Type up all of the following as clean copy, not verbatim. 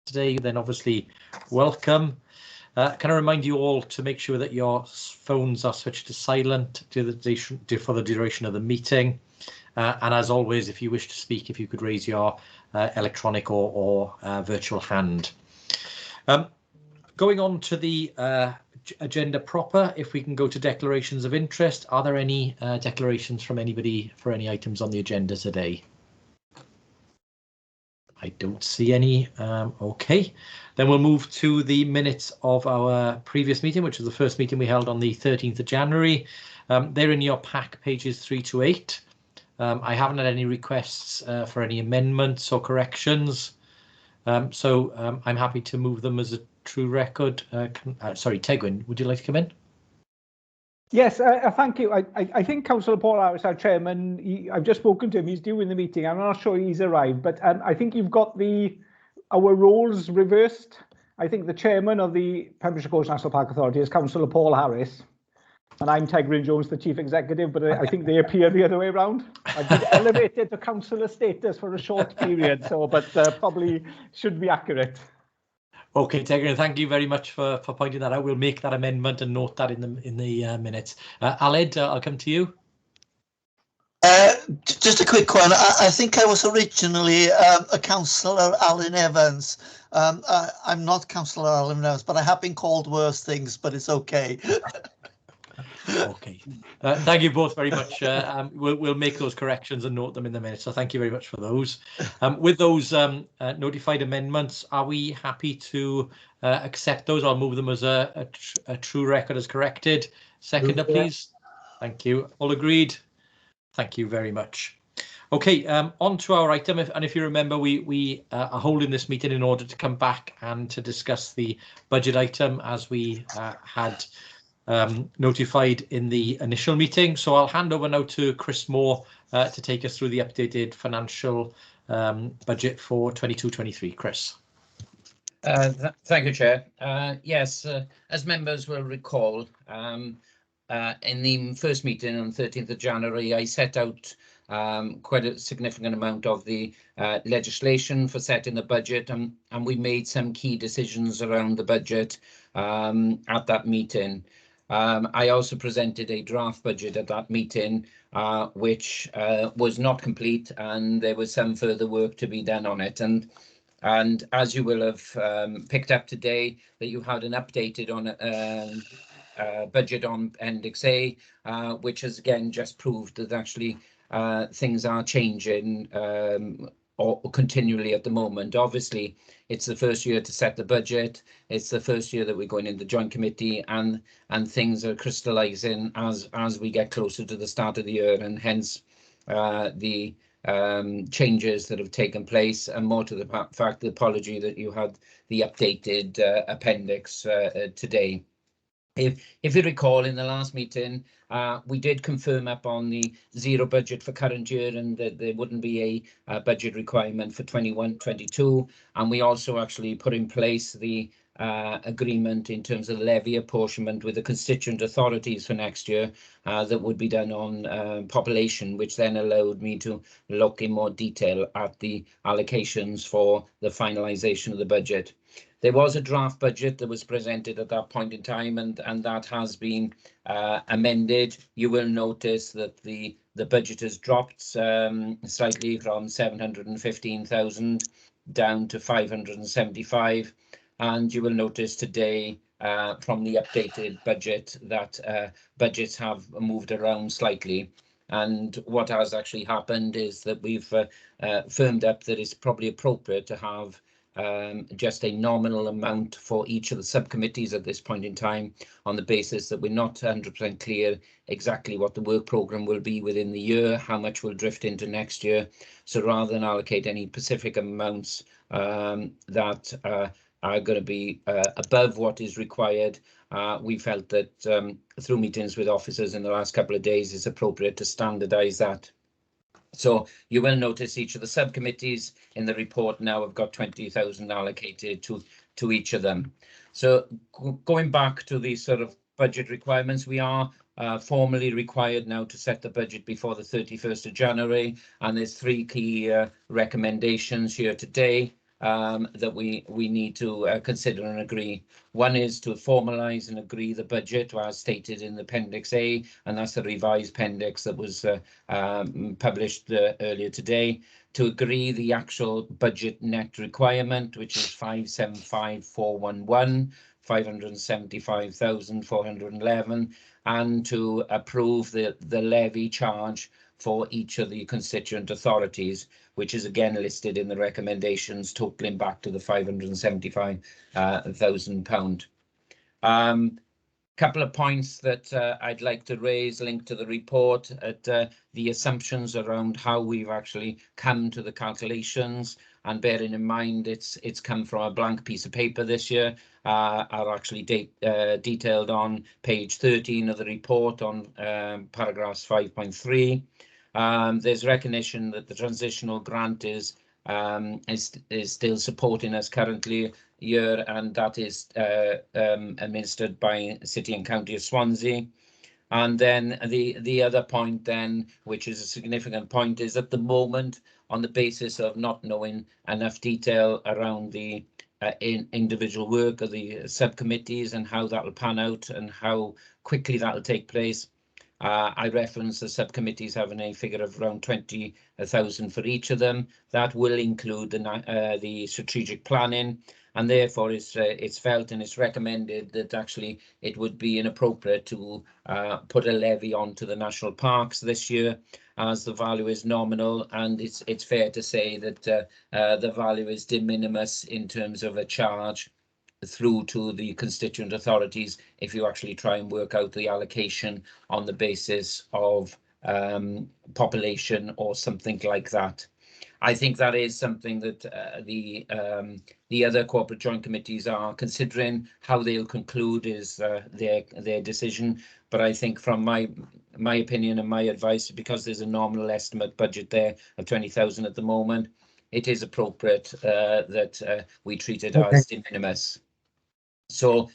today, then obviously welcome. Can I remind you all to make sure that your phones are switched to silent for the duration of the meeting. And as always, if you wish to speak, if you could raise your electronic or virtual hand. Going on to the agenda proper, if we can go to declarations of interest, are there any declarations from anybody for any items on the agenda today? I don't see any. Okay, then we'll move to the minutes of our previous meeting, which was the first meeting we held on the 13th of January. They're in your pack, pages 3 to 8. I haven't had any requests for any amendments or corrections, so I'm happy to move them as a true record. Sorry, Tegwin, would you like to come in? Yes, thank you. I think Councillor Paul Harris, our chairman, I've just spoken to him. He's due in the meeting. I'm not sure he's arrived, but I think you've got our roles reversed. I think the chairman of the Pembrokeshire Coast National Park Authority is Councillor Paul Harris, and I'm Tegwin Jones, the chief executive, but I think they appear the other way around. I've been elevated to councillor status for a short period, but probably should be accurate. Okay, Tegwin, thank you very much for pointing that out. We'll make that amendment and note that in the minutes. Aled, I'll come to you. Just a quick one. I think I was originally a councillor, Alan Evans. I'm not Councillor Alan Evans, but I have been called worse things, but it's okay. Okay, thank you both very much. We'll make those corrections and note them in the minutes. So thank you very much for those. With those notified amendments, are we happy to accept those? I'll move them as a true record as corrected. Seconder, please. Thank you. All agreed? Thank you very much. Okay, on to our item. If you remember, we are holding this meeting in order to come back and to discuss the budget item as we had notified in the initial meeting. So I'll hand over now to Chris Moore to take us through the updated financial budget for 22-23. Chris. Thank you, Chair. Yes, as members will recall, in the first meeting on 13th of January, I set out quite a significant amount of the legislation for setting the budget, and we made some key decisions around the budget at that meeting. I also presented a draft budget at that meeting, which was not complete, and there was some further work to be done on it. And as you will have picked up today, that you had an updated on budget on Appendix A, which has again just proved that actually things are changing or continually at the moment. Obviously, it's the first year to set the budget. It's the first year that we're going in the joint committee, and things are crystallising as we get closer to the start of the year, and hence the changes that have taken place, and more to the fact, the apology that you had the updated appendix today. If you recall, in the last meeting, we did confirm up on the zero budget for current year, and that there wouldn't be a budget requirement for 21-22, and we also actually put in place the agreement in terms of levy apportionment with the constituent authorities for next year that would be done on population, which then allowed me to look in more detail at the allocations for the finalisation of the budget. There was a draft budget that was presented at that point in time, and that has been amended. You will notice that the budget has dropped slightly from 715,000 down to 575, and you will notice today from the updated budget that budgets have moved around slightly. And what has actually happened is that we've firmed up that it's probably appropriate to have just a nominal amount for each of the subcommittees at this point in time, on the basis that we're not 100% clear exactly what the work programme will be within the year, how much will drift into next year. So rather than allocate any specific amounts that are going to be above what is required, we felt that through meetings with officers in the last couple of days, it's appropriate to standardise that. So you will notice each of the subcommittees in the report now have got 20,000 allocated to each of them. So going back to the sort of budget requirements, we are formally required now to set the budget before the 31st of January, and there's three key recommendations here today. that we need to consider and agree. One is to formalise and agree the budget as stated in the Appendix A, and that's the revised appendix that was published earlier today, to agree the actual budget net requirement, which is 575,411, 575,411, and to approve the levy charge for each of the constituent authorities, which is again listed in the recommendations, totaling back to the £575,000. Couple of points that I'd like to raise linked to the report at the assumptions around how we've actually come to the calculations, and bearing in mind it's come from a blank piece of paper this year, are actually detailed on page 13 of the report on paragraphs 5.3. There's recognition that the transitional grant is still supporting us currently year, and that is administered by City and County of Swansea. And then the other point then, which is a significant point, is at the moment, on the basis of not knowing enough detail around the individual work of the subcommittees and how that will pan out and how quickly that will take place, I reference the subcommittees having a figure of around 20,000 for each of them. That will include the strategic planning, and therefore it's felt and it's recommended that actually it would be inappropriate to put a levy onto the national parks this year, as the value is nominal, and it's fair to say that the value is de minimis in terms of a charge through to the constituent authorities if you actually try and work out the allocation on the basis of population or something like that. I think that is something that the other corporate joint committees are considering. How they'll conclude is their decision, but I think from my opinion and my advice, because there's a nominal estimate budget there of 20,000 at the moment, it is appropriate that we treat it as de minimis. So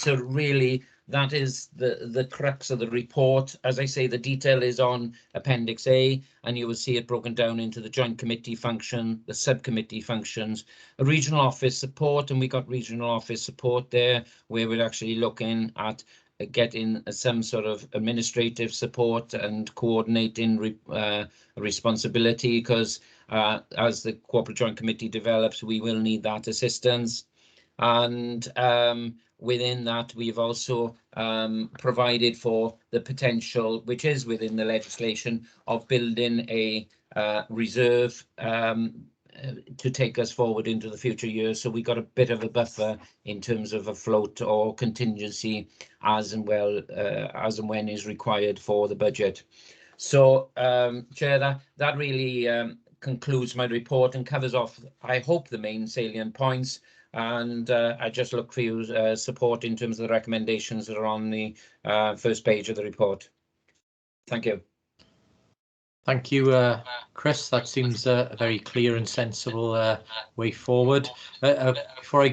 really, that is the crux of the report. As I say, the detail is on Appendix A, and you will see it broken down into the joint committee function, the subcommittee functions, a regional office support, and we got regional office support there, where we're actually looking at getting some sort of administrative support and coordinating responsibility, because as the corporate joint committee develops, we will need that assistance. And within that, we've also provided for the potential, which is within the legislation, of building a reserve to take us forward into the future years. So we got a bit of a buffer in terms of a float or contingency as and when is required for the budget. So, Chair, that really concludes my report and covers off, I hope, the main salient points. And I just look for your support in terms of the recommendations that are on the first page of the report. Thank you. Thank you, Chris. That seems a very clear and sensible way forward. Before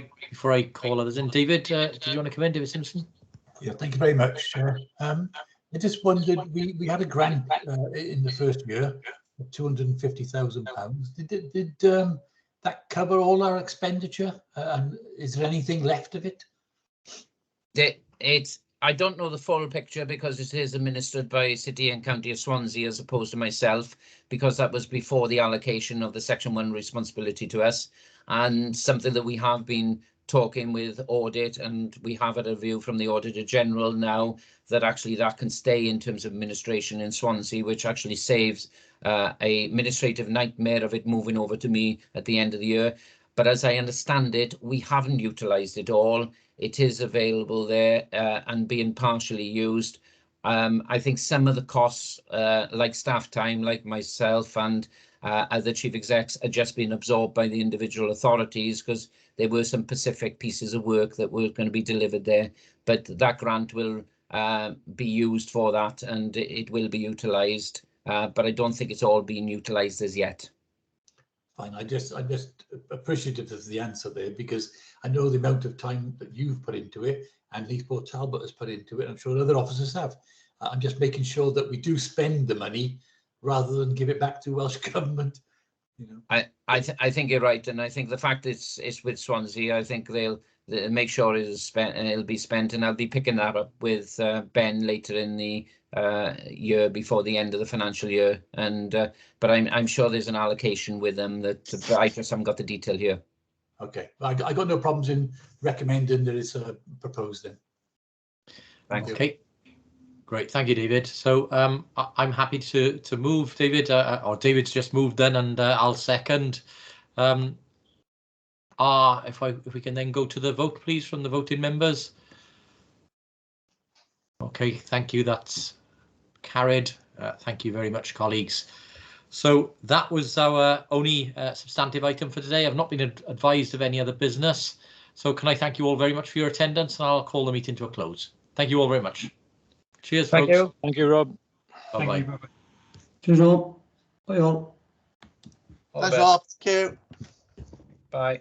I call others in, David, did you want to come in, David Simpson? Yeah, thank you very much. I just wondered, we had a grant in the first year of £250,000. Did that cover all our expenditure? And is there anything left of it? I don't know the full picture, because it is administered by City and County of Swansea as opposed to myself, because that was before the allocation of the Section 1 responsibility to us, and something that we have been talking with audit, and we have had a view from the Auditor General now that actually that can stay in terms of administration in Swansea, which actually saves a administrative nightmare of it moving over to me at the end of the year. But as I understand it, we haven't utilised it all. It is available there and being partially used. I think some of the costs, like staff time, like myself and other chief execs, are just being absorbed by the individual authorities, because there were some specific pieces of work that were going to be delivered there. But that grant will be used for that, and it will be utilised. But I don't think it's all being utilised as yet. Fine. I'm just appreciative of the answer there, because I know the amount of time that you've put into it and Neath Talbot has put into it. I'm sure other officers have. I'm just making sure that we do spend the money rather than give it back to Welsh Government you know. I think you're right, and I think the fact it's with Swansea, I think they'll make sure it's spent, and it'll be spent, and I'll be picking that up with Ben later in the year before the end of the financial year, and but I'm sure there's an allocation with them that I just haven't got the detail here. Okay, I got no problems in recommending that it's proposed then. Thanks. Okay, great, thank you, David. So I'm happy to move, David, or David's just moved then, and I'll second. If we can then go to the vote, please, from the voting members. Okay, thank you. That's carried. Thank you very much, colleagues. So that was our only substantive item for today. I've not been advised of any other business. So can I thank you all very much for your attendance, and I'll call the meeting to a close. Thank you all very much. Cheers, Thank folks. you. Thank you, Rob. Bye-bye. Cheers all. Bye all. All the Thanks, best. Rob. Thank you. Bye.